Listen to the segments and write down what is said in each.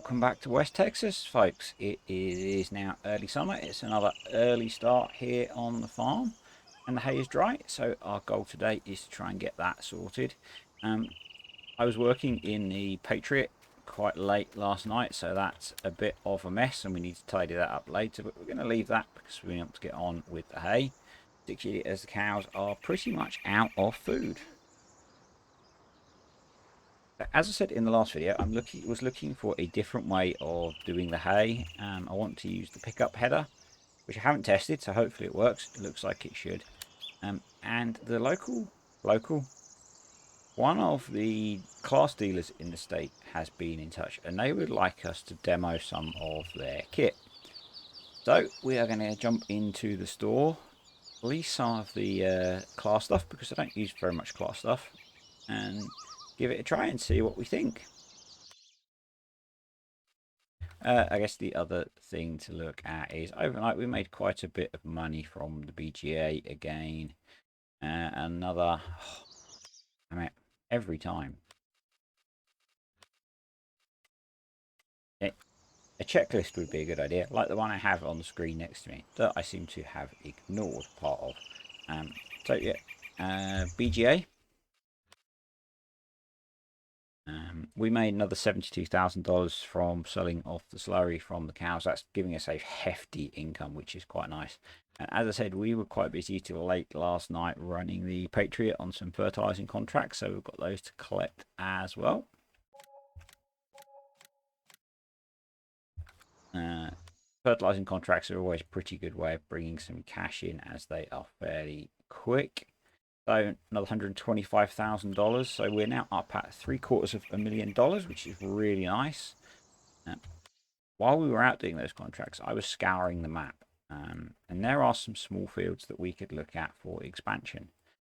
Welcome back to West Texas, folks. It is now early summer. It's another early start here on the farm, and the hay is dry. So our goal today is to try and get that sorted. I was working in the Patriot quite late last night, so that's a bit of a mess, and we need to tidy that up later. But we're going to leave that because we want to get on with the hay, particularly as the cows are pretty much out of food. As I said in the last video, was looking for a different way of doing the hay. I want to use the pickup header, which I haven't tested, so hopefully it works. It looks like it should. And the local, one of the class dealers in the state has been in touch, and they would like us to demo some of their kit. So we are going to jump into the store, release some of the class stuff, because I don't use very much class stuff, and give it a try and see what we think. I guess the other thing to look at is overnight we made quite a bit of money from the BGA again. Another, I mean, every time. A checklist would be a good idea, like the one I have on the screen next to me, that I seem to have ignored part of. So yeah, BGA. We made another $72,000 from selling off the slurry from the cows. That's giving us a hefty income, which is quite nice. And as I said, we were quite busy till late last night running the Patriot on some fertilizing contracts, so we've got those to collect as well. Fertilizing contracts are always a pretty good way of bringing some cash in, as they are fairly quick. So another $125,000. So we're now up at $750,000, which is really nice. While we were out doing those contracts, I was scouring the map, and there are some small fields that we could look at for expansion.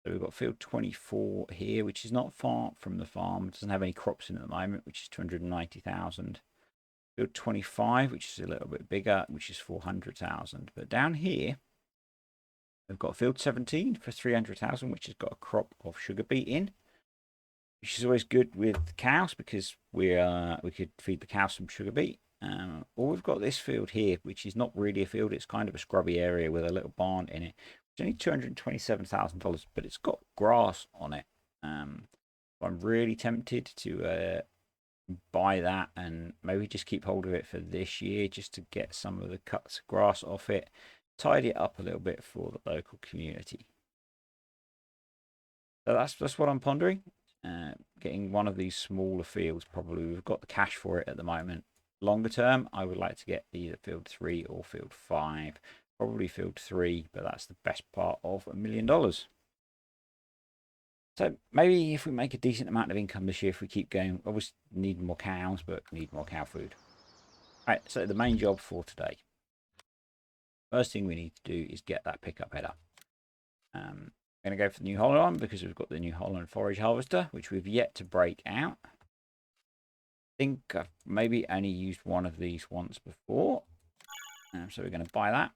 So we've got field 24 here, which is not far from the farm. It doesn't have any crops in at the moment, which is 290,000. Field 25, which is a little bit bigger, which is 400,000. But down here, we've got field 17 for 300,000, which has got a crop of sugar beet in, which is always good with cows because we could feed the cows some sugar beet. Or we've got this field here, which is not really a field. It's kind of a scrubby area with a little barn in it. It's only $227,000, but it's got grass on it. I'm really tempted to buy that and maybe just keep hold of it for this year, just to get some of the cuts of grass off it, tidy it up a little bit for the local community. So that's what I'm pondering. Getting one of these smaller fields. Probably we've got the cash for it at the moment. Longer term, I would like to get either field 3 or field 5. Probably field 3, but that's the best part of $1 million. So maybe if we make a decent amount of income this year, if we keep going, obviously need more cows, but need more cow food. Right, so the main job for today. First thing we need to do is get that pickup header. I'm going to go for the New Holland one because we've got the New Holland forage harvester, which we've yet to break out. I think I've maybe only used one of these once before. So we're going to buy that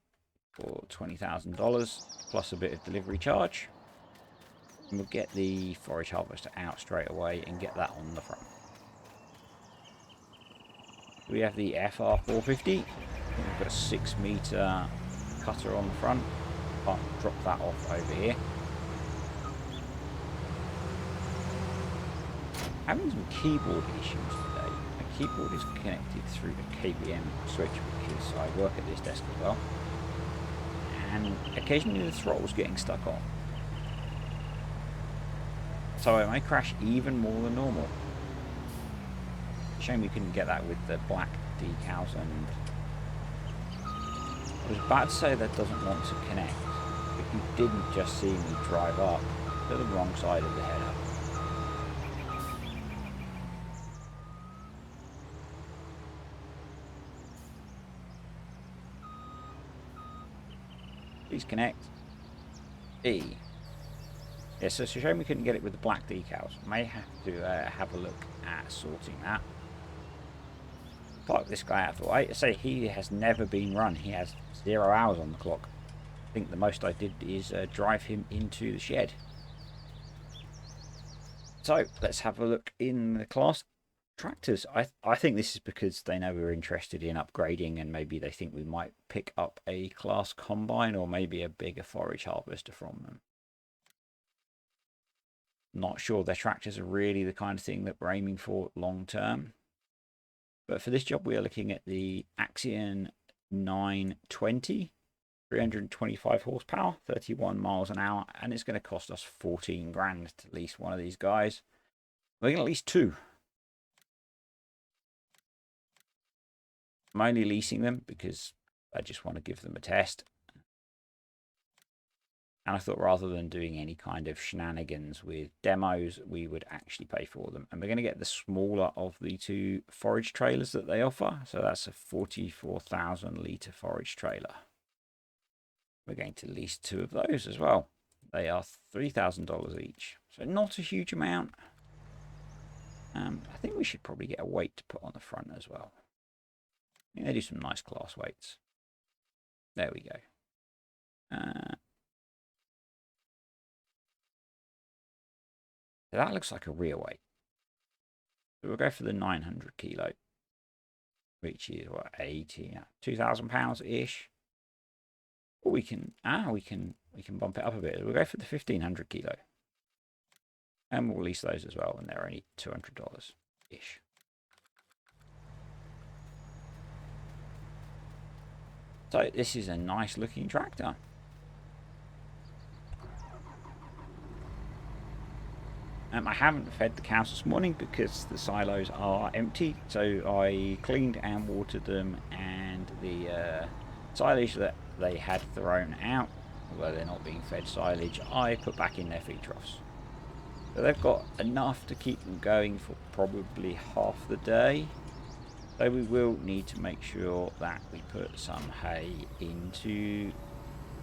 for $20,000 plus a bit of delivery charge. And we'll get the forage harvester out straight away and get that on the front. We have the FR450. We've got a 6-meter cutter on the front. I'll drop that off over here. Having some keyboard issues today. My keyboard is connected through the KVM switch because I work at this desk as well. And occasionally the throttle's getting stuck on. So I may crash even more than normal. Shame we couldn't get that with the black decals. And I was about to say that doesn't want to connect, but you didn't just see me drive up to the wrong side of the header. Please connect. E. Yeah, so it's a shame we couldn't get it with the black decals. May have to have a look at sorting that. Park this guy out of the way. I say he has never been run. He has 0 hours on the clock. I think the most I did is drive him into the shed. So let's have a look in the class tractors. I think this is because they know we're interested in upgrading, and maybe they think we might pick up a class combine or maybe a bigger forage harvester from them. Not sure their tractors are really the kind of thing that we're aiming for long term. But for this job, we are looking at the Axion 920, 325 horsepower, 31 miles an hour, and it's going to cost us 14 grand to lease one of these guys. We're going to lease two. I'm only leasing them because I just want to give them a test. And I thought rather than doing any kind of shenanigans with demos, we would actually pay for them. And we're going to get the smaller of the two forage trailers that they offer. So that's a 44,000 litre forage trailer. We're going to lease two of those as well. They are $3,000 each. So not a huge amount. I think we should probably get a weight to put on the front as well. I think they do some nice class weights. There we go. So that looks like a rear weight. So we'll go for the 900 kilo, which is what, 80, 2,000 pounds ish. Or we can bump it up a bit. We'll go for the 1,500 kilo, and we'll lease those as well, and they're only $200 ish. So this is a nice looking tractor. I haven't fed the cows this morning because the silos are empty, so I cleaned and watered them, and the silage that they had thrown out, although they're not being fed silage, I put back in their feed troughs. So they've got enough to keep them going for probably half the day. So we will need to make sure that we put some hay into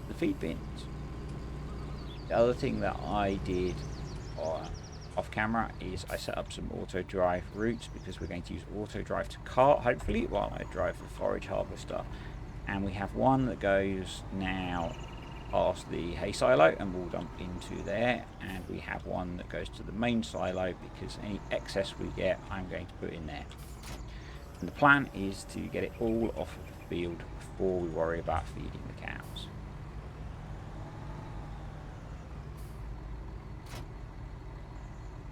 the feed bins. The other thing that I did off camera is I set up some auto drive routes, because we're going to use auto drive to cart hopefully while I drive the forage harvester. And we have one that goes now past the hay silo and will dump into there, and we have one that goes to the main silo because any excess we get I'm going to put in there. And the plan is to get it all off of the field before we worry about feeding the cows.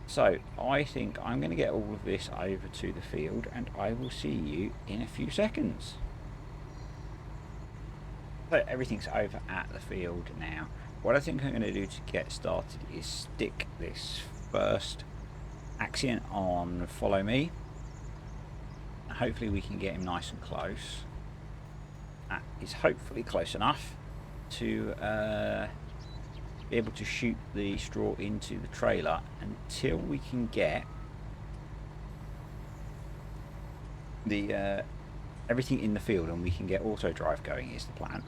So I think I'm going to get all of this over to the field, and I will see you in a few seconds. So everything's over at the field now. What I think I'm going to do to get started is stick this first Axion on follow me. Hopefully we can get him nice and close. That is hopefully close enough to be able to shoot the straw into the trailer until we can get the everything in the field and we can get auto drive going is the plan.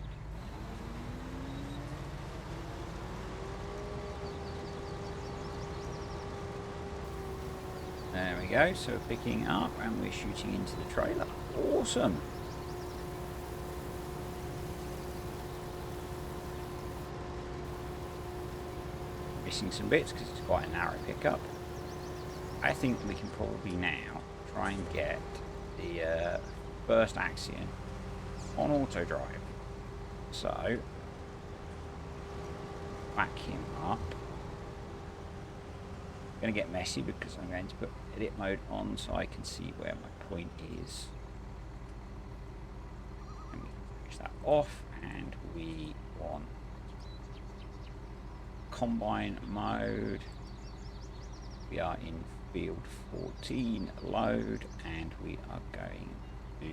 There we go, so we're picking up and we're shooting into the trailer. Awesome. Missing some bits because it's quite a narrow pickup. I think we can probably now try and get the first Axion on auto drive. So back him up. I'm going to get messy because I'm going to put edit mode on so I can see where my point is. And we can finish that off, and we want combine mode. We are in field 14 load, and we are going to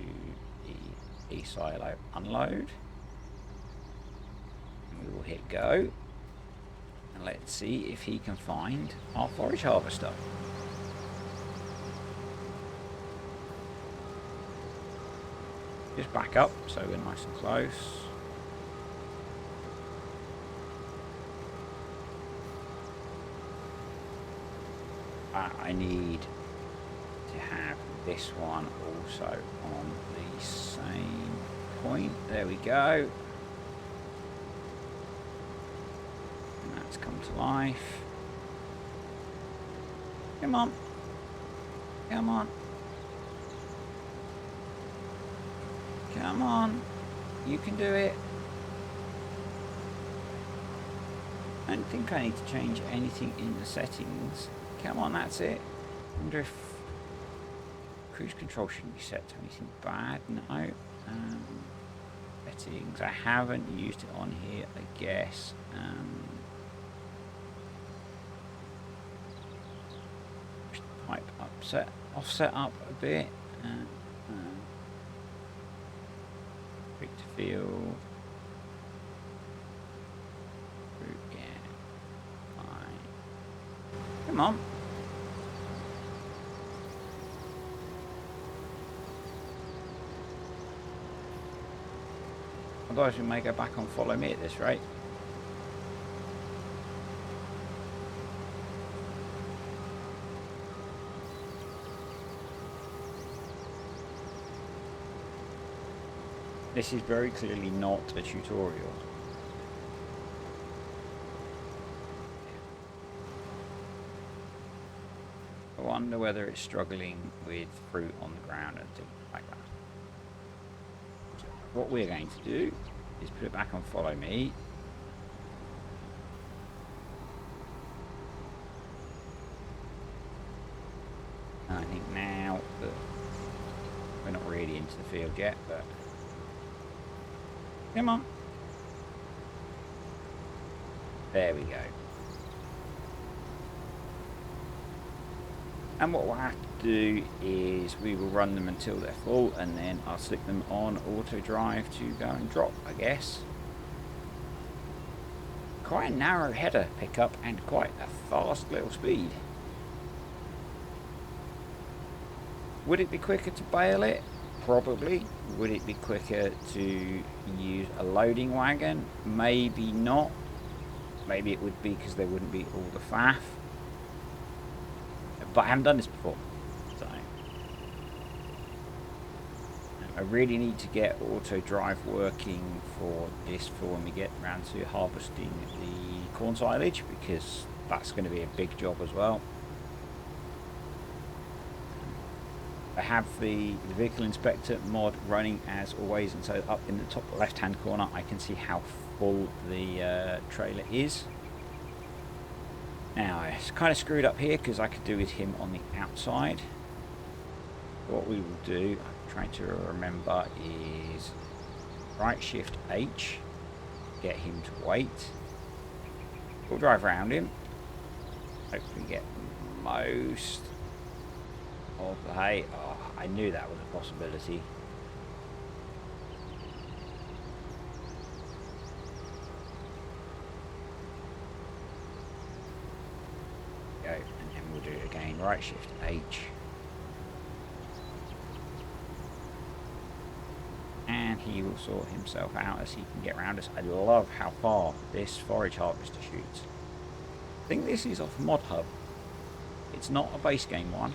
the e-silo unload, and we will hit go, and let's see if he can find our forage harvester. Just back up so we're nice and close. I need to have this one also on the same point. There we go. And that's come to life. Come on. Come on. Come on. You can do it. I don't think I need to change anything in the settings. Come on, that's it. I wonder if cruise control shouldn't be set to anything bad. No. Settings. I haven't used it on here, I guess. Push the pipe offset up a bit. Quick to feel. Come on. Otherwise we may go back on follow me at this rate. This is very clearly not a tutorial. I wonder whether it's struggling with fruit on the ground and things like that. So what we're going to do is put it back on follow me. And I think now that we're not really into the field yet, but come on. There we go. And what we'll have to do is we will run them until they're full, and then I'll stick them on auto drive to go and drop, I guess. Quite a narrow header pickup and quite a fast little speed. Would it be quicker to bail it? Probably. Would it be quicker to use a loading wagon? Maybe not. Maybe it would be because there wouldn't be all the faff. But I haven't done this before, so I really need to get auto drive working for this for when we get around to harvesting the corn silage, because that's going to be a big job as well. I have the vehicle inspector mod running as always, and so up in the top left hand corner I can see how full the trailer is. Now, it's kind of screwed up here because I could do with him on the outside. What we will do, I'm trying to remember, is right shift H, get him to wait. We'll drive around him. Hopefully get most of the hay. Oh, I knew that was a possibility. And then we'll do it again, right shift H, and he will sort himself out as he can get around us. I love how far this forage harvester shoots. I think this is off Mod Hub, it's not a base game one.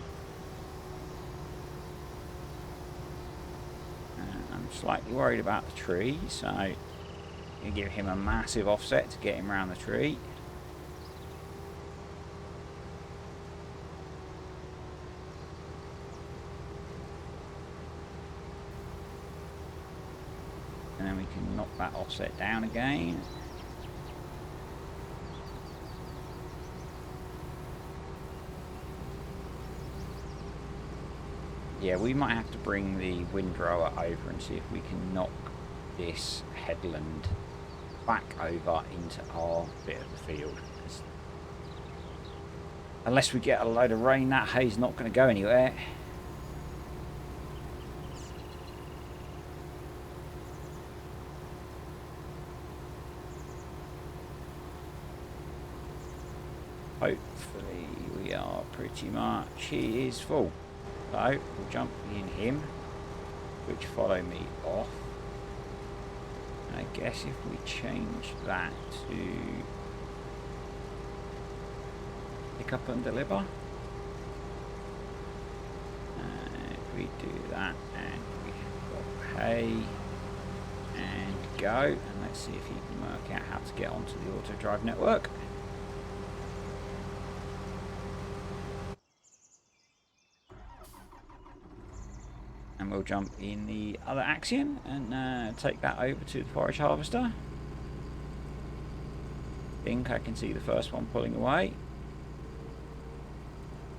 I'm slightly worried about the tree, so I'm going to give him a massive offset to get him around the tree. And then we can knock that offset down again. Yeah, we might have to bring the windrower over and see if we can knock this headland back over into our bit of the field. Unless we get a load of rain, that hay's not going to go anywhere. Hopefully we are pretty much, he is full. So we'll jump in him, which follow me off. And I guess if we change that to pick up and deliver, if we do that and we have got hay and go, and let's see if he can work out how to get onto the auto drive network. we'll jump in the other Axion and take that over to the forage harvester. I think I can see the first one pulling away.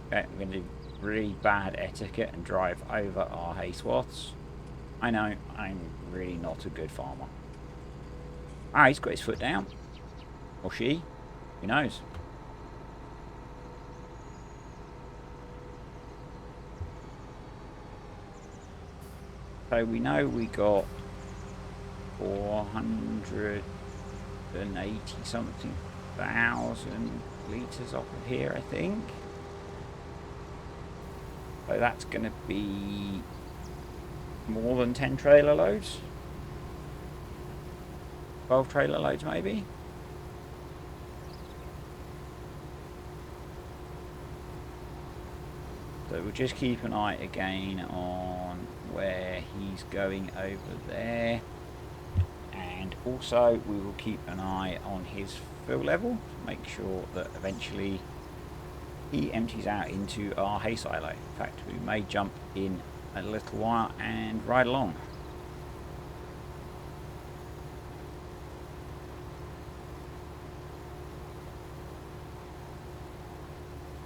Okay, we're going to do really bad etiquette and drive over our hay swaths. I know, I'm really not a good farmer. Ah, he's got his foot down. Or she. Who knows? So we know we got 480 something thousand litres off of here, I think. So that's going to be more than 10 trailer loads. 12 trailer loads maybe. So we'll just keep an eye again on where he's going over there. And also we will keep an eye on his fill level to make sure that eventually he empties out into our hay silo. In fact, we may jump in a little while and ride along.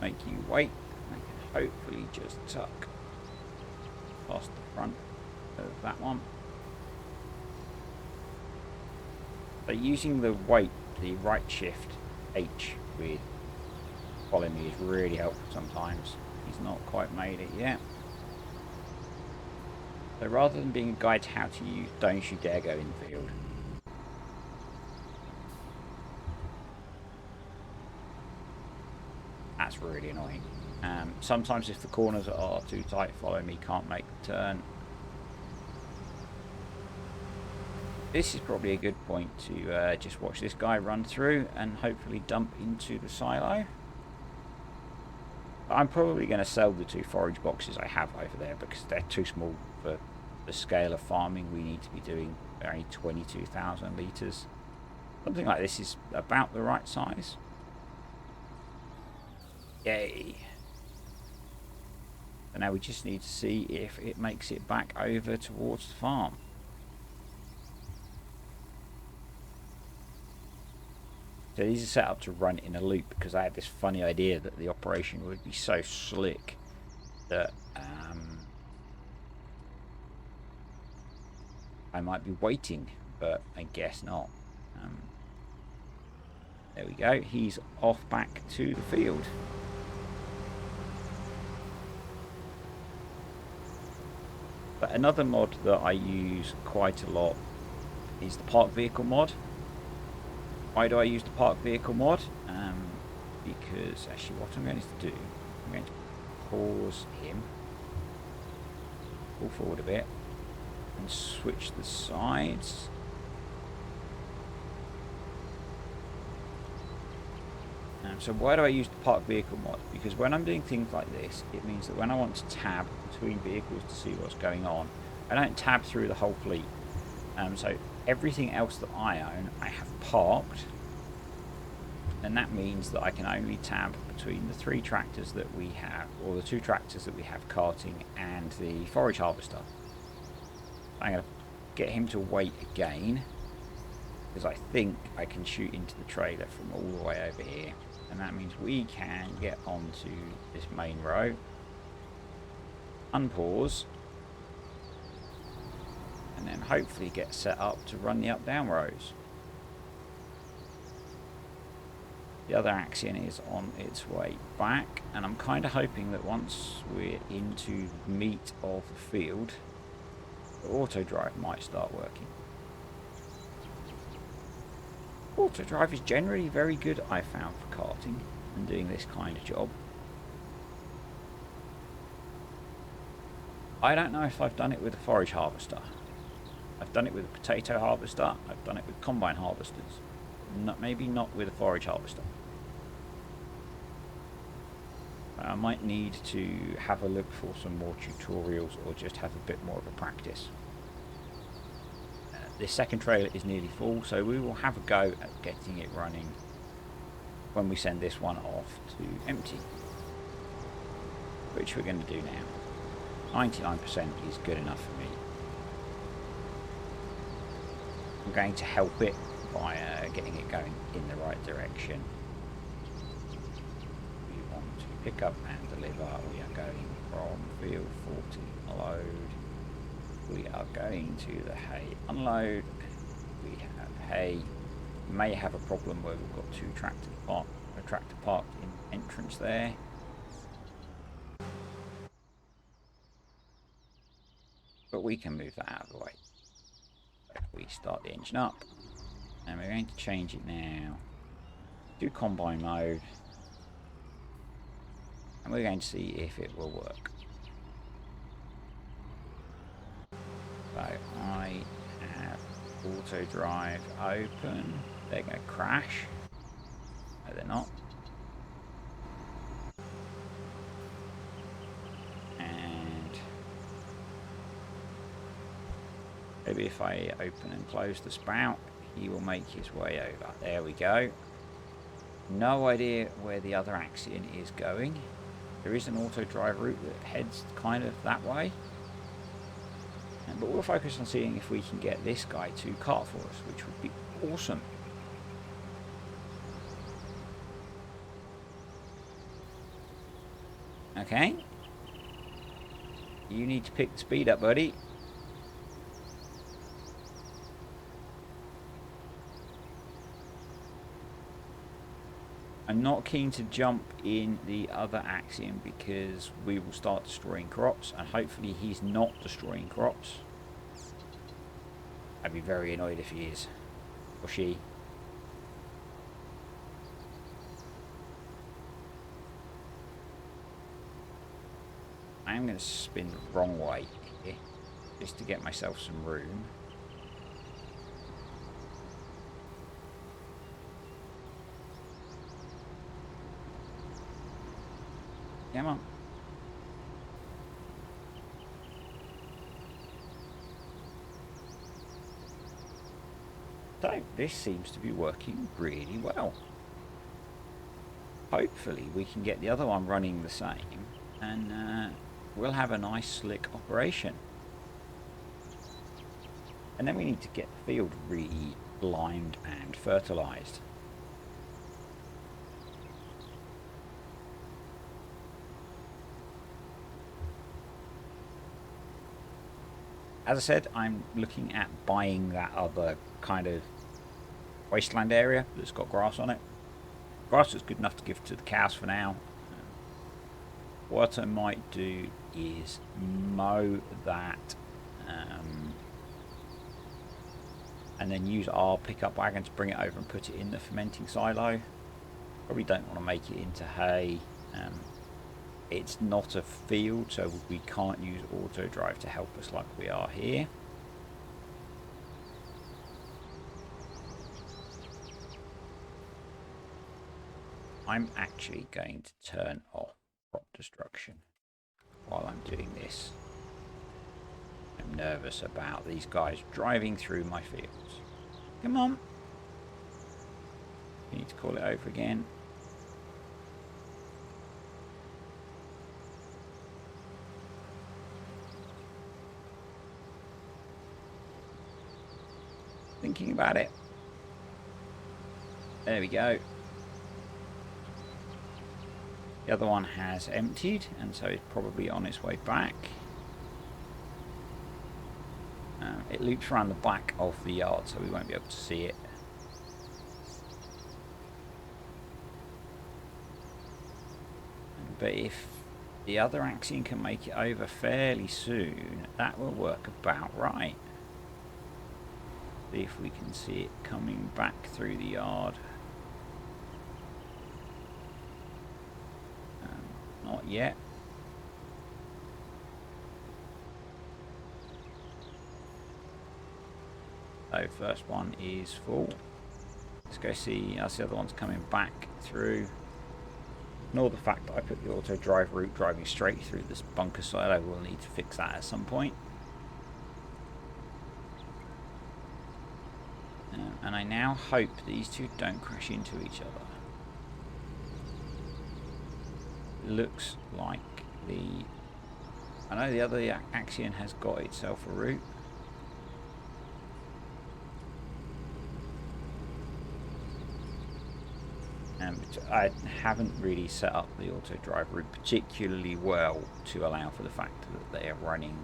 Make you wait. I can hopefully just tuck past the front of that one. So using the weight, the right shift H with follow me is really helpful sometimes. He's not quite made it yet. So rather than being a guide to how to use, don't you dare go in the field. That's really annoying. Sometimes if the corners are too tight, follow me can't make the turn. This is probably a good point to just watch this guy run through and hopefully dump into the silo. I'm probably going to sell the 2 forage boxes I have over there because they're too small for the scale of farming we need to be doing. Only 22,000 litres. Something like this is about the right size. Yay. So now we just need to see if it makes it back over towards the farm. So these are set up to run in a loop because I had this funny idea that the operation would be so slick that I might be waiting, but I guess not. There we go. He's off back to the field. But another mod that I use quite a lot is the park vehicle mod. Why do I use the park vehicle mod? Because actually what I'm going to do, I'm going to pause him, pull forward a bit, and switch the sides. So why do I use the park vehicle mod? Because when I'm doing things like this, it means that when I want to tab between vehicles to see what's going on, I don't tab through the whole fleet. So everything else that I own, I have parked, and that means that I can only tab between the 3 tractors that we have, or the 2 tractors that we have carting, and the forage harvester. I'm going to get him to wait again, because I think I can shoot into the trailer from all the way over here, and that means we can get onto this main row, unpause, and then hopefully get set up to run the up-down rows. The other Axion is on its way back, and I'm kind of hoping that once we're into the meat of the field, the auto drive might start working. Auto drive is generally very good, I found, for carting and doing this kind of job. I don't know if I've done it with a forage harvester. I've done it with a potato harvester, I've done it with combine harvesters. Maybe not with a forage harvester. I might need to have a look for some more tutorials or just have a bit more of a practice. This second trailer is nearly full, so we will have a go at getting it running when we send this one off to empty, which we're going to do now. 99% is good enough for me. I'm going to help it by getting it going in the right direction. We want to pick up and deliver. We are going from field 40 load. We are going to the hay unload. We have hay. We may have a problem where we've got two tractors parked, a tractor parked in the entrance there. But we can move that out of the way. So we start the engine up, and we're going to change it now to combine mode, and we're going to see if it will work. So I have auto drive open. They're going to crash. No, they're not. And maybe if I open and close the spout, he will make his way over. There we go. No idea where the other Axion is going. There is an auto drive route that heads kind of that way. But we'll focus on seeing if we can get this guy to cart for us, which would be awesome. Okay. You need to pick the speed up, buddy. I'm not keen to jump in the other Axiom because we will start destroying crops, and hopefully he's not destroying crops. I'd be very annoyed if he is, or she. I'm going to spin the wrong way here, just to get myself some room. Come on. So, this seems to be working really well. Hopefully we can get the other one running the same, and we'll have a nice slick operation. And then we need to get the field really limed and fertilized. As I said, I'm looking at buying that other kind of wasteland area that's got grass on it. Grass is good enough to give to the cows for now. What I might do is mow that and then use our pickup wagon to bring it over and put it in the fermenting silo. Probably don't want to make it into hay. It's not a field, so we can't use auto drive to help us like we are here. I'm actually going to turn off crop destruction while I'm doing this. I'm nervous about these guys driving through my fields. Come on. You need to call it over again. Thinking about it. There we go. The other one has emptied, and so it's probably on its way back. It loops around the back of the yard, so we won't be able to see it. But if the other Axion can make it over fairly soon, that will work about right. See if we can see it coming back through the yard. Not yet. So first one is full. Let's go see as the other one's coming back through. Ignore the fact that I put the auto drive route driving straight through this bunker side. I will need to fix that at some point. And I now hope these two don't crash into each other. Looks like the I know the other Axion has got itself a route. And I haven't really set up the auto drive route particularly well to allow for the fact that they are running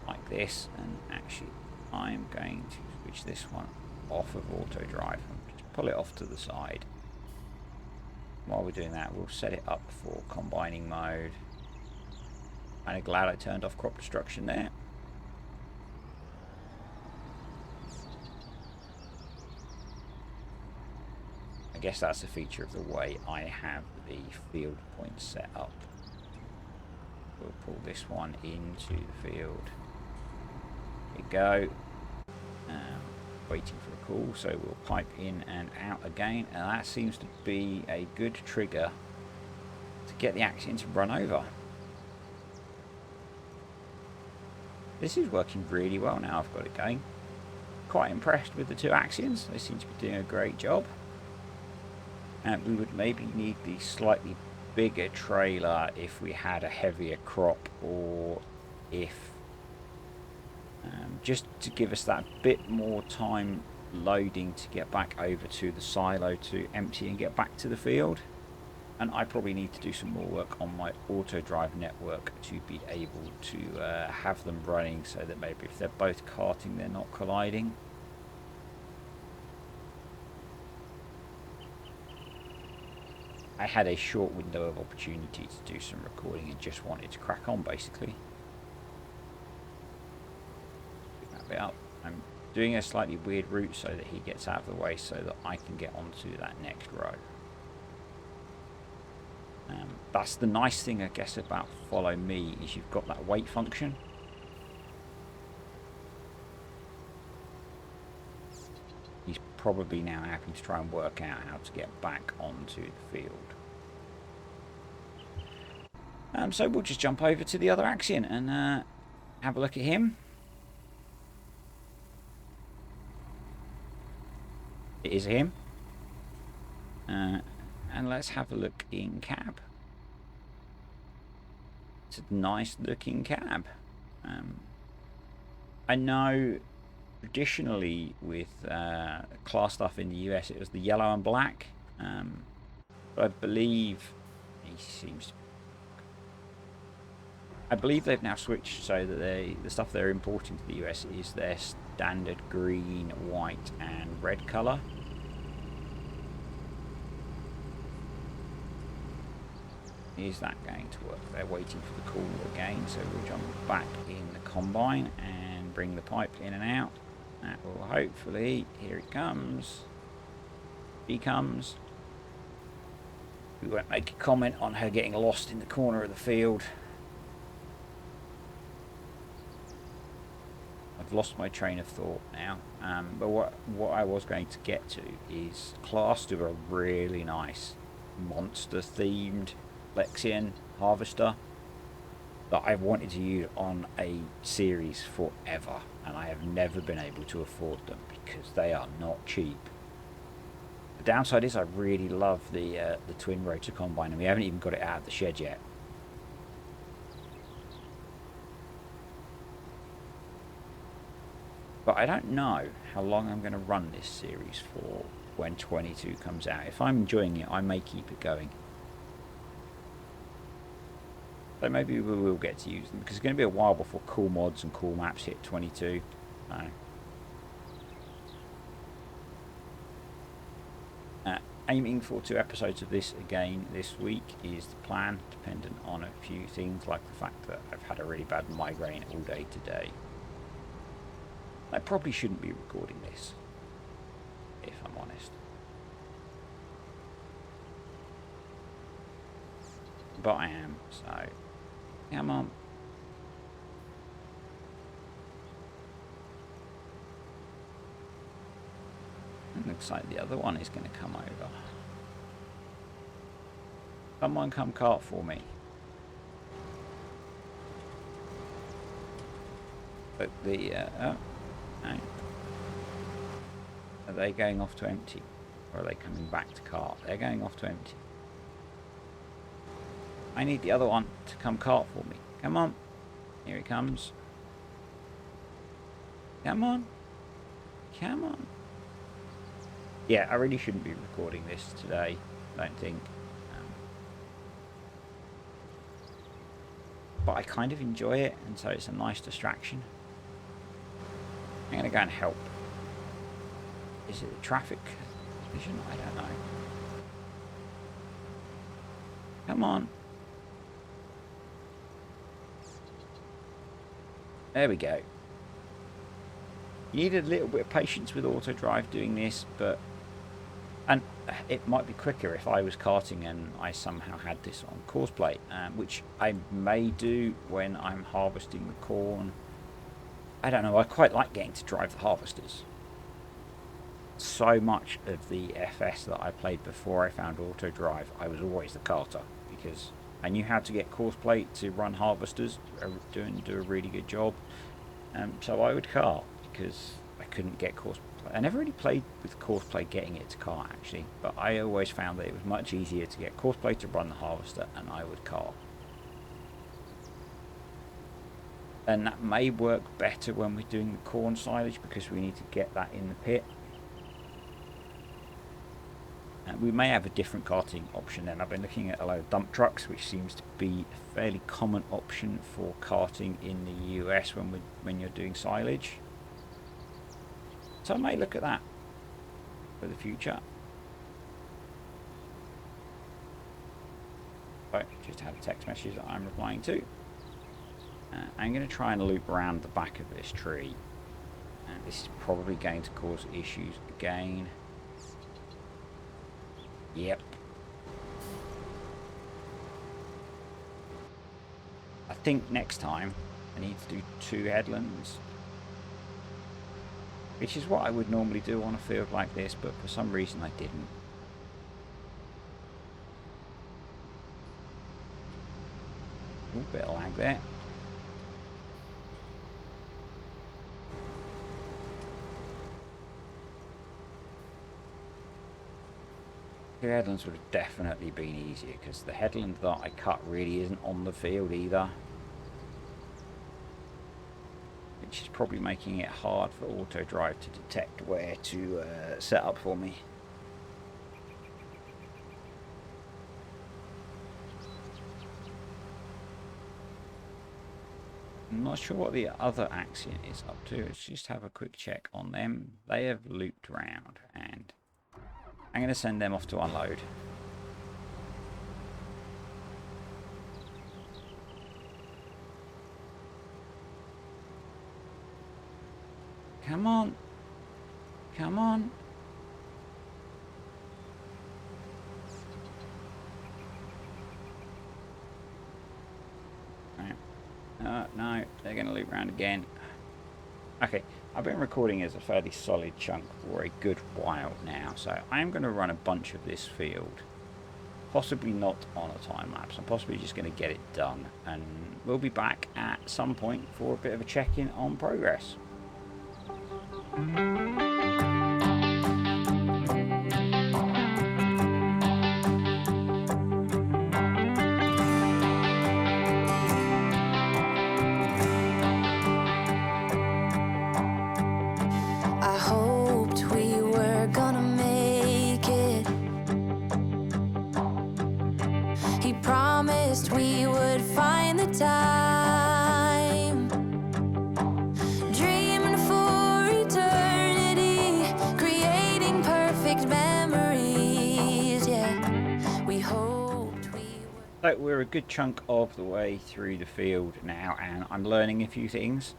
like this. And actually, I'm going to switch this one off of auto drive and just pull it off to the side. While we're doing that, we'll set it up for combining mode. Kind of glad I turned off crop destruction there. I guess that's a feature of the way I have the field points set up. We'll pull this one into the field. There we go. Waiting for a call, so we'll pipe in and out again, and that seems to be a good trigger to get the Axion to run over. This is working really well now I've got it going. Quite impressed with the two Axions. They seem to be doing a great job. And we would maybe need the slightly bigger trailer if we had a heavier crop, or if just to give us that bit more time loading to get back over to the silo to empty and get back to the field. And I probably need to do some more work on my auto drive network to be able to have them running so that maybe if they're both carting, they're not colliding. I had a short window of opportunity to do some recording and just wanted to crack on, basically. Pick that bit up. I'm doing a slightly weird route so that he gets out of the way so that I can get onto that next row. That's the nice thing, I guess, about follow me, is you've got that wait function. He's probably now having to try and work out how to get back onto the field. So we'll just jump over to the other Axion and have a look at him. It is him. And let's have a look in cab. It's a nice looking cab. I know traditionally with class stuff in the US it was the yellow and black, but I believe he seems to, I believe they've now switched so that the stuff they're importing to the US is their standard green, white and red colour. Is that going to work? They're waiting for the call again, so we'll jump back in the combine and bring the pipe in and out. That will hopefully, here it comes. He comes. We won't make a comment on her getting lost in the corner of the field. I've lost my train of thought now. But what I was going to get to is Class do a really nice monster themed Lexian harvester that I've wanted to use on a series forever, and I have never been able to afford them because they are not cheap. The downside is I really love the twin rotor combine, and we haven't even got it out of the shed yet. But I don't know how long I'm going to run this series for when 22 comes out. If I'm enjoying it, I may keep it going. So maybe we will get to use them, because it's going to be a while before cool mods and cool maps hit 22. Aiming for 2 episodes of this again this week is the plan, dependent on a few things like the fact that I've had a really bad migraine all day today. I probably shouldn't be recording this, if I'm honest. But I am, so come on. It looks like the other one is going to come over. Someone come cart for me. But the, oh, no. Are they going off to empty? Or are they coming back to cart? They're going off to empty. I need the other one to come cart for me. Come on. Here it comes. Come on. Come on. Yeah, I really shouldn't be recording this today, I don't think. But I kind of enjoy it, and so it's a nice distraction. I'm going to go and help. Is it a traffic vision? I don't know. Come on. There we go. You need a little bit of patience with auto drive doing this, and it might be quicker if I was karting and I somehow had this on course plate, which I may do when I'm harvesting the corn. I don't know, I quite like getting to drive the harvesters. So much of the FS that I played before I found auto drive, I was always the karter, because I knew how to get course plate to run harvesters, do a really good job. So I would kart, because I couldn't get course plate. I never really played with course plate getting it to kart, actually, but I always found that it was much easier to get course plate to run the harvester, and I would kart. And that may work better when we're doing the corn silage, because we need to get that in the pit. And we may have a different karting option then. I've been looking at a load of dump trucks, which seems to be a fairly common option for karting in the US when you're doing silage. So I may look at that for the future. But just had a text message that I'm replying to. I'm going to try and loop around the back of this tree. And this is probably going to cause issues again. Yep. I think next time I need to do 2 headlands, which is what I would normally do on a field like this, but for some reason I didn't. A little bit of lag there. The headlands would have definitely been easier, because the headland that I cut really isn't on the field either, which is probably making it hard for auto drive to detect where to set up for me. I'm not sure what the other Axion is up to. Let's just have a quick check on them. They have looped round, and I'm going to send them off to unload. Come on. Come on. Right. No, they're going to loop round again. Okay, I've been recording as a fairly solid chunk for a good while now, so I'm going to run a bunch of this field. Possibly not on a time lapse. I'm possibly just going to get it done, and we'll be back at some point for a bit of a check-in on progress. We would find the time, dreaming for eternity, creating perfect memories. Yeah, we hoped we would. So we're a good chunk of the way through the field now, and I'm learning a few things.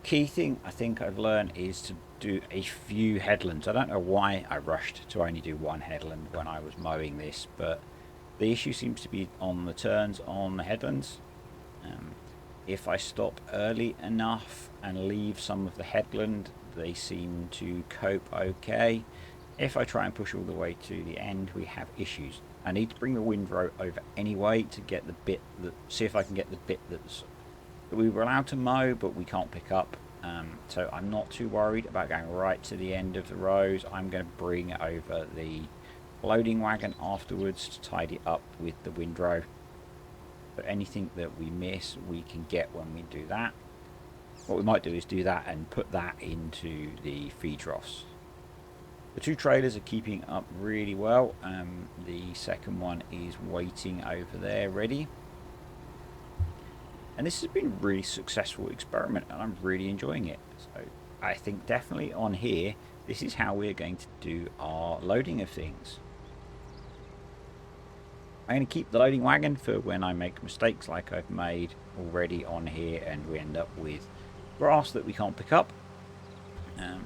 Key thing I think I've learned is to do a few headlands. I don't know why I rushed to only do 1 headland when I was mowing this, but the issue seems to be on the turns on the headlands. If I stop early enough and leave some of the headland, they seem to cope okay. If I try and push all the way to the end, we have issues. I need to bring the windrow over anyway to get the bit that, see if I can get the bit that we were allowed to mow but we can't pick up. So I'm not too worried about going right to the end of the rows. I'm going to bring over the loading wagon afterwards to tidy up with the windrow. So anything that we miss, we can get when we do that. What we might do is do that and put that into the feed troughs. The two trailers are keeping up really well. The second one is waiting over there ready. And this has been a really successful experiment and I'm really enjoying it. So I think definitely on here, this is how we're going to do our loading of things. I'm going to keep the loading wagon for when I make mistakes like I've made already on here and we end up with grass that we can't pick up.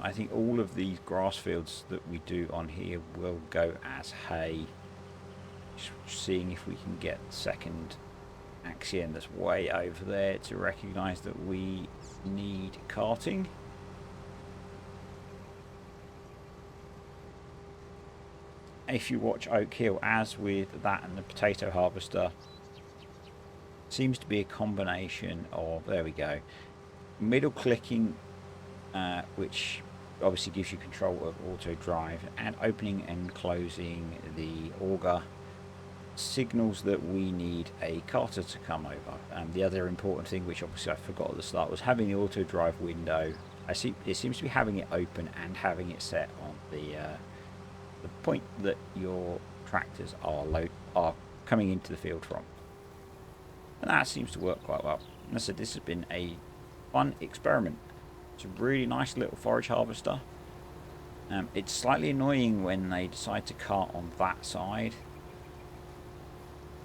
I think all of these grass fields that we do on here will go as hay. Just seeing if we can get the second axiom that's way over there to recognise that we need carting. If you watch Oak Hill, as with that and the potato harvester, seems to be a combination of, there we go, middle clicking, which obviously gives you control of auto drive, and opening and closing the auger signals that we need a carter to come over. The other important thing, which obviously I forgot at the start, was having the auto drive window. I see it seems to be having it open and having it set on the point that your tractors are coming into the field from, and that seems to work quite well. And I said, this has been a fun experiment. It's a really nice little forage harvester. It's slightly annoying when they decide to cart on that side,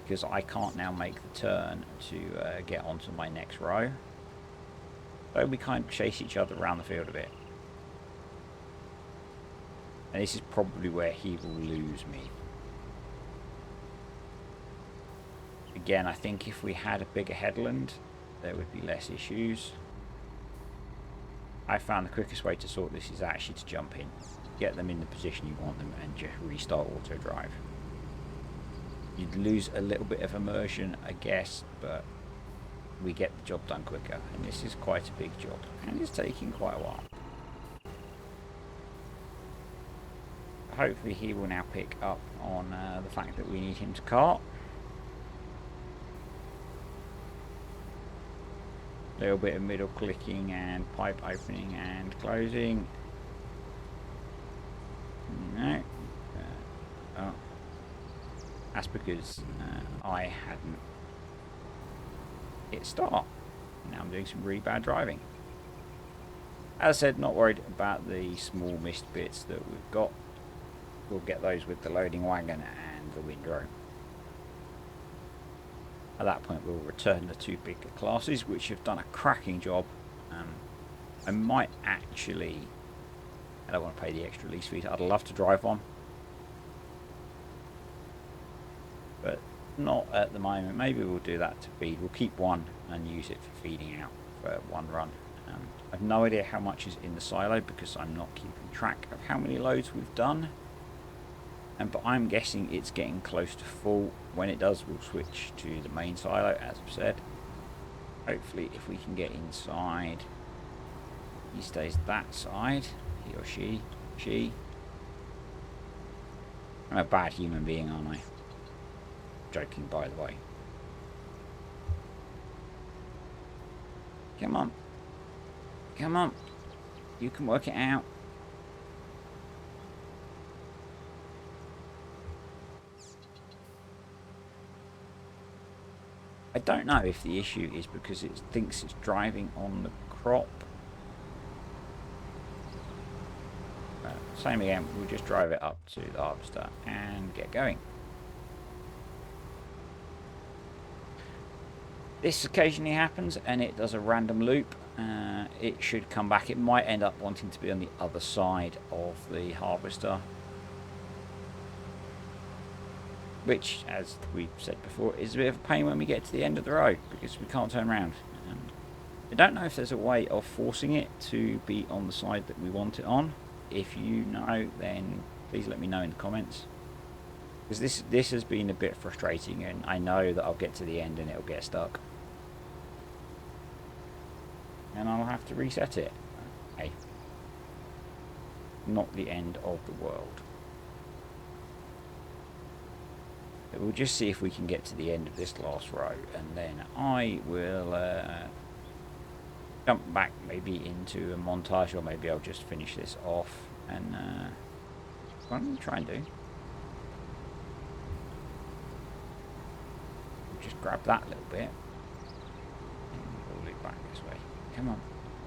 because I can't now make the turn to get onto my next row. So we kind of chase each other around the field a bit. And this is probably where he will lose me. Again, I think if we had a bigger headland, there would be less issues. I found the quickest way to sort this is actually to jump in, get them in the position you want them, and just restart auto drive. You'd lose a little bit of immersion, I guess, but we get the job done quicker. And this is quite a big job, and it's taking quite a while. Hopefully he will now pick up on the fact that we need him to cart. A little bit of middle clicking and pipe opening and closing. No. Oh. That's because I hadn't hit start. Now I'm doing some really bad driving. As I said, not worried about the small missed bits that we've got. We'll get those with the loading wagon and the windrow. At that point we'll return the two bigger classes, which have done a cracking job. I might actually, I don't want to pay the extra lease fees, I'd love to drive one, but not at the moment. Maybe we'll do that to feed. We'll keep one and use it for feeding out for one run. I've no idea how much is in the silo because I'm not keeping track of how many loads we've done. But I'm guessing it's getting close to full. When it does, we'll switch to the main silo, as I've said. Hopefully, if we can get inside, he stays that side. He or she. I'm a bad human being, aren't I? Joking, by the way. Come on. Come on. You can work it out. I don't know if the issue is because it thinks it's driving on the crop. Same again, we'll just drive it up to the harvester and get going. This occasionally happens and it does a random loop. It should come back. It might end up wanting to be on the other side of the harvester, which, as we said before, is a bit of a pain when we get to the end of the row because we can't turn around. I don't know if there's a way of forcing it to be on the side that we want it on. If you know, then please let me know in the comments, because this has been a bit frustrating, and I know that I'll get to the end and it'll get stuck and I'll have to reset it. Hey, not the end of the world. But we'll just see if we can get to the end of this last row, and then I will jump back maybe into a montage, or maybe I'll just finish this off. And what I'm going to try and do, just grab that little bit and we'll loop back this way. Come on,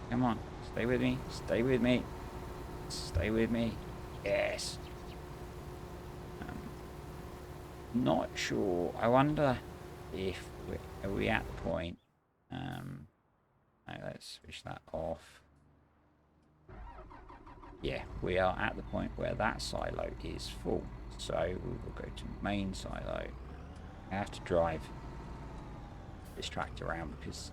come on, stay with me, stay with me, stay with me. Yes. Not sure. I wonder if are we at the point. Let's switch that off. Yeah, we are at the point where that silo is full, so we will go to main silo. I have to drive this tractor around because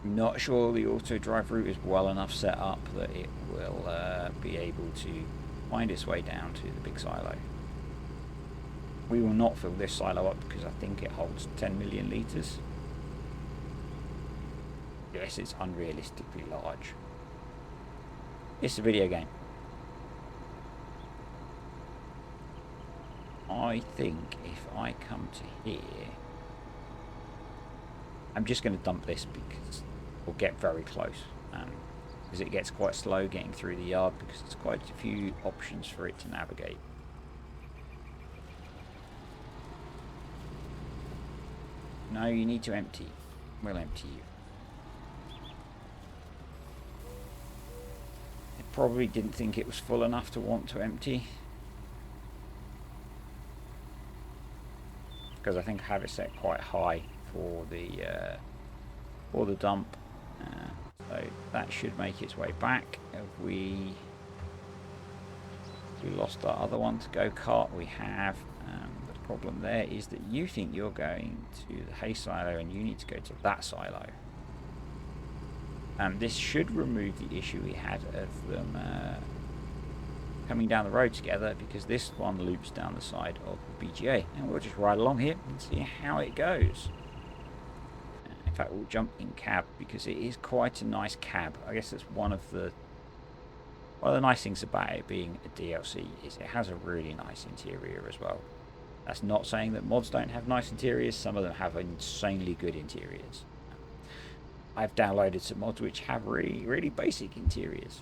I'm not sure the auto drive route is well enough set up that it will be able to find its way down to the big silo. We will not fill this silo up because I think it holds 10 million litres. Yes, it's unrealistically large. It's a video game. I think if I come to here, I'm just going to dump this because we'll get very close. Because it gets quite slow getting through the yard because there's quite a few options for it to navigate. No, you need to empty. We'll empty you. It probably didn't think it was full enough to want to empty. Because I think I have it set quite high for the dump. So that should make its way back. Have we lost our other one to go kart? We have. The problem there is that you think you're going to the hay silo and you need to go to that silo. This should remove the issue we had of them coming down the road together, because this one loops down the side of the BGA, and we'll just ride along here and see how it goes. In fact, we'll jump in cab because it is quite a nice cab. I guess that's one of the nice things about it being a DLC is it has a really nice interior as well. That's not saying that mods don't have nice interiors. Some of them have insanely good interiors. I've downloaded some mods which have really, really basic interiors.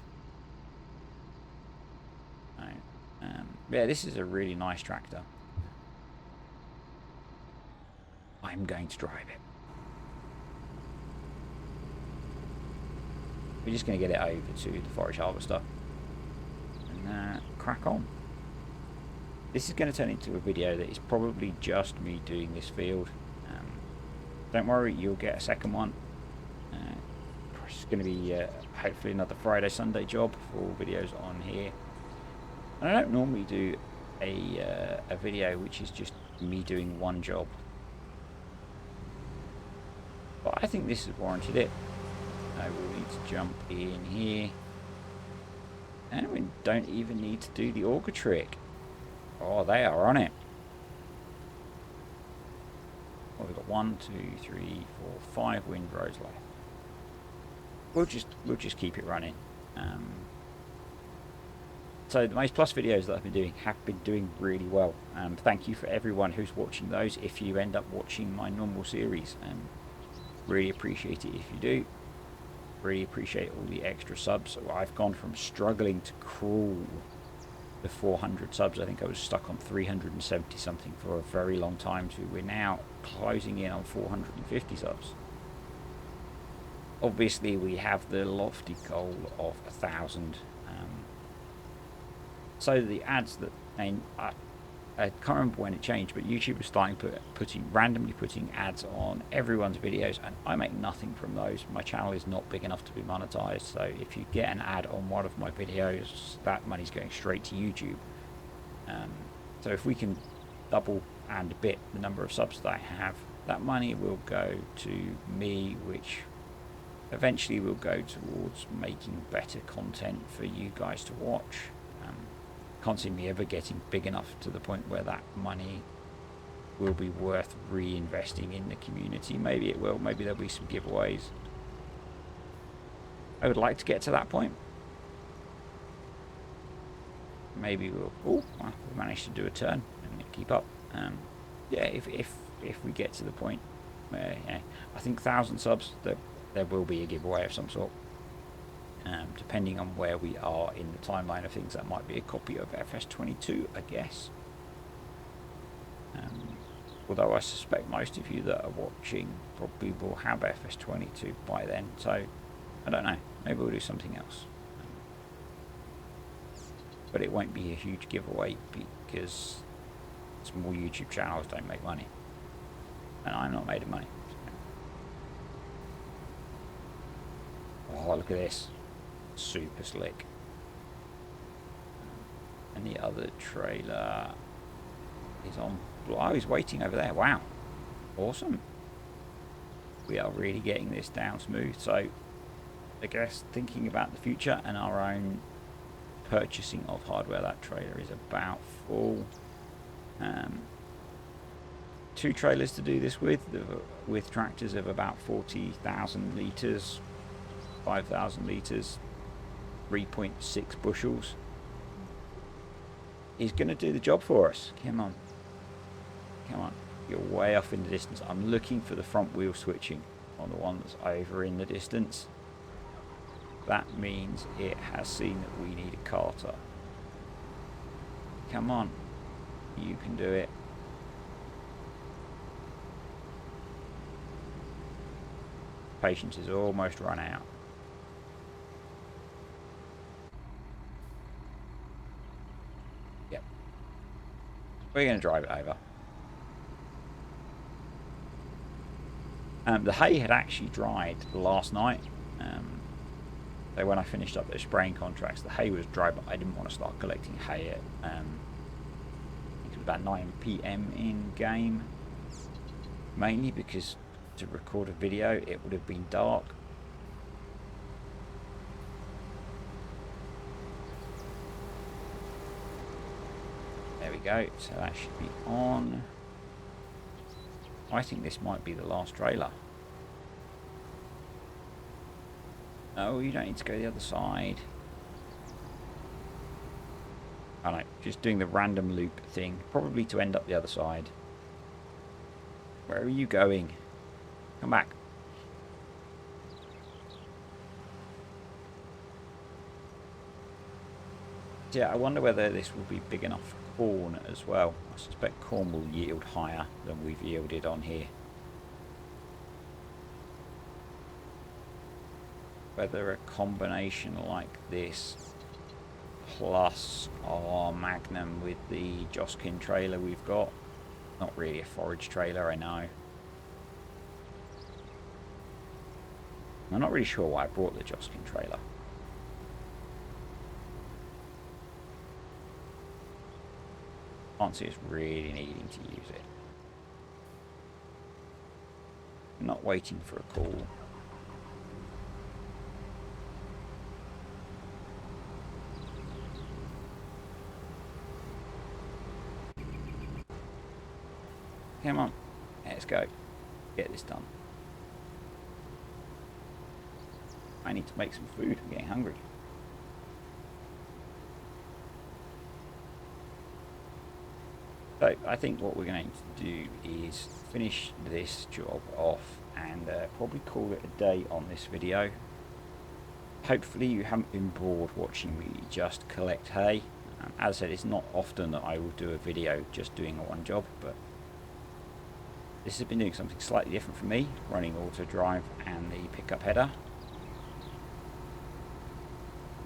Yeah, this is a really nice tractor. I'm going to drive it. We're just going to get it over to the forage harvester and crack on. This is going to turn into a video that is probably just me doing this field. Don't worry, you'll get a second one. It's going to be hopefully another Friday, Sunday job for videos on here. And I don't normally do a video which is just me doing one job, but I think this has warranted it. We'll need to jump in here, and we don't even need to do the auger trick. Oh, they are on it. Well, we've got 1, 2, 3, 4, 5 windrows left. We'll just keep it running. So the Maze Plus videos that I've been doing have been doing really well. Thank you for everyone who's watching those. If you end up watching my normal series, really appreciate it if you do. Really appreciate all the extra subs. So I've gone from struggling to crawl to 400 subs. I think I was stuck on 370 something for a very long time, to we're now closing in on 450 subs. Obviously we have the lofty goal of 1,000. So the ads that, I can't remember when it changed, but YouTube was starting randomly putting ads on everyone's videos, and I make nothing from those. My channel is not big enough to be monetized, so if you get an ad on one of my videos, that money's going straight to YouTube. So if we can double and a bit the number of subs that I have, that money will go to me, which eventually will go towards making better content for you guys to watch. Can't see me ever getting big enough to the point where that money will be worth reinvesting in the community. Maybe it will, maybe there'll be some giveaways. I would like to get to that point. Maybe we'll... Oh, well, we managed to do a turn and keep up. Yeah, if we get to the point where, yeah, I think 1,000 subs, there will be a giveaway of some sort. Depending on where we are in the timeline of things, that might be a copy of FS22, I guess. Although I suspect most of you that are watching probably will have FS22 by then, so I don't know, maybe we'll do something else. But it won't be a huge giveaway because small YouTube channels don't make money, and I'm not made of money. Oh, look at this, super slick. And the other trailer is on. Oh, he's waiting over there. Wow, awesome. We are really getting this down smooth. So I guess thinking about the future and our own purchasing of hardware, that trailer is about full. 2 trailers to do this with tractors of about 40,000 litres, 5,000 litres, 3.6 bushels. Is going to do the job for us. Come on. Come on. You're way off in the distance. I'm looking for the front wheel switching on the one that's over in the distance. That means it has seen that we need a carter. Come on. You can do it. Patience is almost run out. Yep. We're going to drive it over. The hay had actually dried last night. So when I finished up those spraying contracts, the hay was dry, but I didn't want to start collecting hay at I think it was about 9 PM in game. Mainly because to record a video it would have been dark. There we go, so that should be on. I think this might be the last trailer. No, you don't need to go the other side. I don't know, just doing the random loop thing, probably to end up the other side. Where are you going? Come back. Yeah, I wonder whether this will be big enough for corn as well. I suspect corn will yield higher than we've yielded on here. Whether a combination like this plus our Magnum with the Joskin trailer we've got, not really a forage trailer, I know. I'm not really sure why I brought the Joskin trailer. Can't see us really needing to use it. I'm not waiting for a call. Come on, let's go. Get this done. I need to make some food. I'm getting hungry. So I think what we're going to do is finish this job off and probably call it a day on this video. Hopefully you haven't been bored watching me just collect hay. As I said, it's not often that I will do a video just doing one job, but this has been doing something slightly different for me, running auto drive and the pickup header.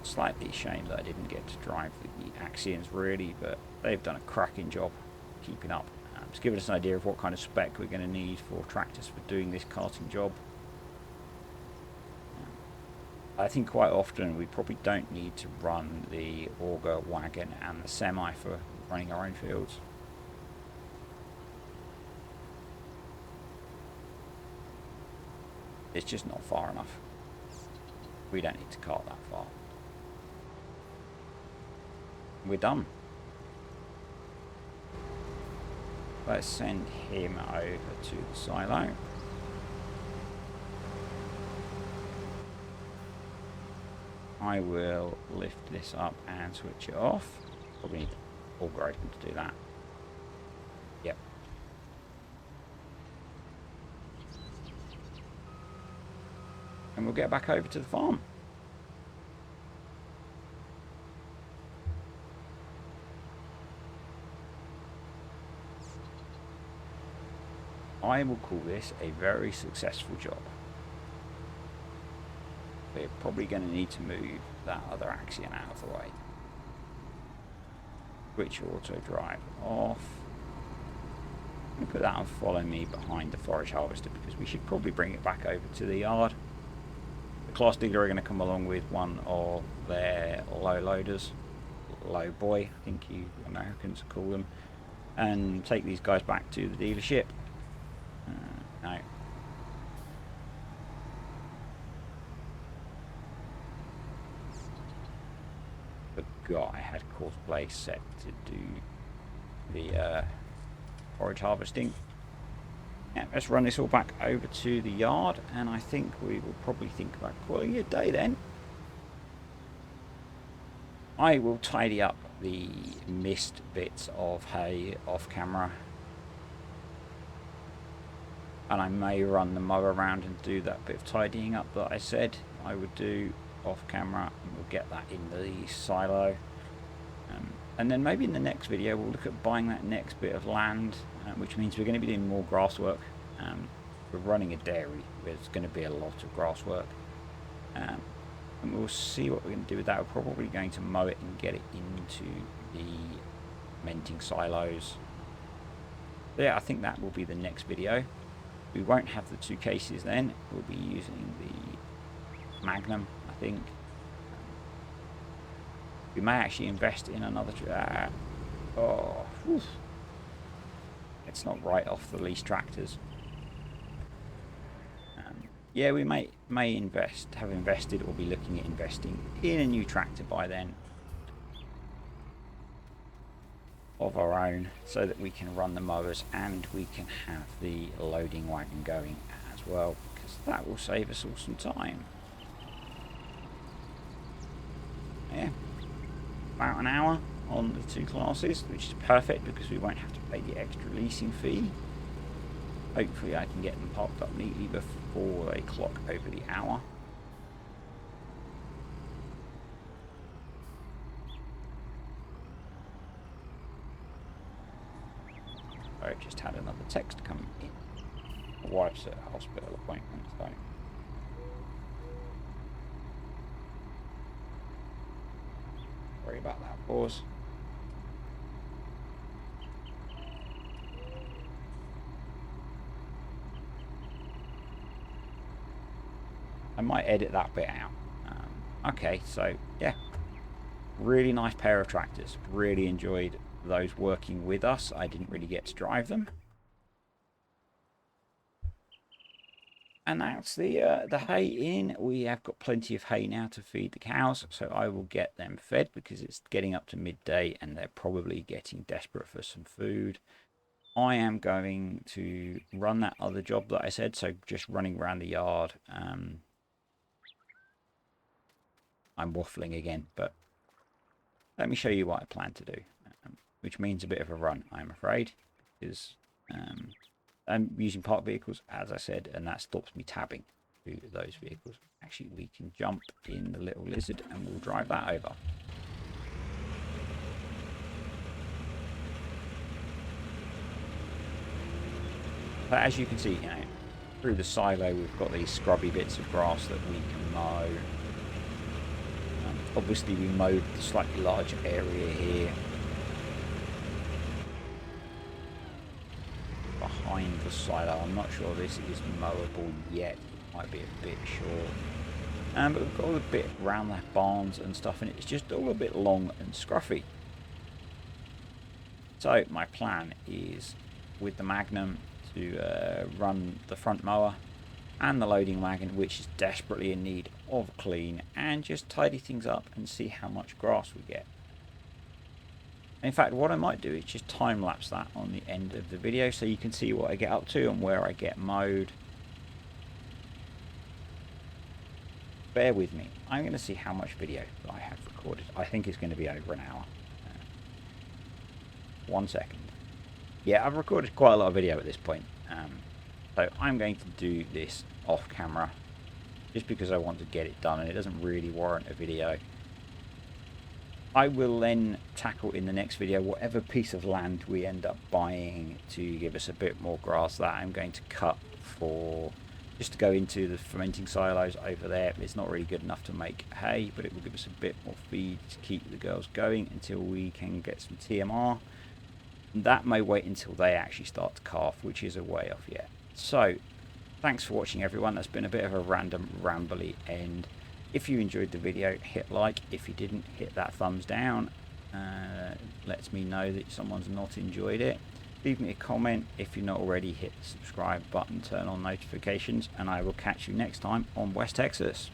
Slightly ashamed that I didn't get to drive the Axions really, but they've done a cracking job keeping up. Just giving us an idea of what kind of spec we're going to need for tractors for doing this carting job. I think quite often we probably don't need to run the auger wagon and the semi for running our own fields. It's just not far enough. We don't need to cart that far. We're done. Let's send him over to the silo. I will lift this up and switch it off. Probably need the auger open to do that. Yep. and we'll get back over to the farm. I will call this a very successful job. We're probably going to need to move that other Axion out of the way. Switch auto drive off. I'm going to put that on follow me behind the forage harvester because we should probably bring it back over to the yard. The class digger are going to come along with one of their low loaders, low boy, I think you Americans call them, and take these guys back to the dealership. No. Forgot I had courseplay set to do the forage harvesting. Yeah, let's run this all back over to the yard, and I think we will probably think about calling it a day then. I will tidy up the missed bits of hay off camera, and I may run the mower around and do that bit of tidying up that I said I would do off camera, and we'll get that in the silo. And then maybe in the next video we'll look at buying that next bit of land, which means we're going to be doing more grass work. We're running a dairy, there's going to be a lot of grass work, and we'll see what we're going to do with that. We're probably going to mow it and get it into the menting silos. But yeah, I think that will be the next video. We won't have the 2 cases then, we'll be using the Magnum, I think. We may actually invest in another it's not right off the lease tractors. Yeah, we may have invested or be looking at investing in a new tractor by then of our own, so that we can run the mowers and we can have the loading wagon going as well, because that will save us all some time. Yeah, about an hour on the 2 classes, which is perfect because we won't have to pay the extra leasing fee. Hopefully I can get them parked up neatly before they clock over the hour. I just had another text come in. My wife's at a hospital appointment, so sorry about that pause. I might edit that bit out. Okay, so yeah, really nice pair of tractors. Really enjoyed those working with us. I didn't really get to drive them. And that's the hay in. We have got plenty of hay now to feed the cows, so I will get them fed because it's getting up to midday and they're probably getting desperate for some food. I am going to run that other job that I said, so just running around the yard. I'm waffling again, but let me show you what I plan to do, which means a bit of a run, I'm afraid, because I'm using parked vehicles, as I said, and that stops me tabbing to those vehicles. Actually, we can jump in the little lizard and we'll drive that over. But as you can see, through the silo we've got these scrubby bits of grass that we can mow. Obviously we mowed the slightly larger area here behind the silo. I'm not sure this is mowable yet, it might be a bit short. But we've got all the bit around the barns and stuff, and it's just all a bit long and scruffy. So my plan is with the Magnum to run the front mower and the loading wagon, which is desperately in need of clean, and just tidy things up and see how much grass we get. In fact, what I might do is just time lapse that on the end of the video so you can see what I get up to and where I get mowed. Bear with me. I'm going to see how much video I have recorded. I think it's going to be over an hour. 1 second. Yeah, I've recorded quite a lot of video at this point. So I'm going to do this off camera. just because I want to get it done, and it doesn't really warrant a video. I will then tackle in the next video whatever piece of land we end up buying to give us a bit more grass that I'm going to cut for just to go into the fermenting silos over there. It's not really good enough to make hay, but it will give us a bit more feed to keep the girls going until we can get some TMR. And that may wait until they actually start to calf, which is a way off yet. So thanks for watching, everyone. That's been a bit of a random rambly end. If you enjoyed the video, hit like. If you didn't, hit that thumbs down. Lets me know that someone's not enjoyed it. Leave me a comment. If you're not already, hit the subscribe button, turn on notifications, and I will catch you next time on West Texas.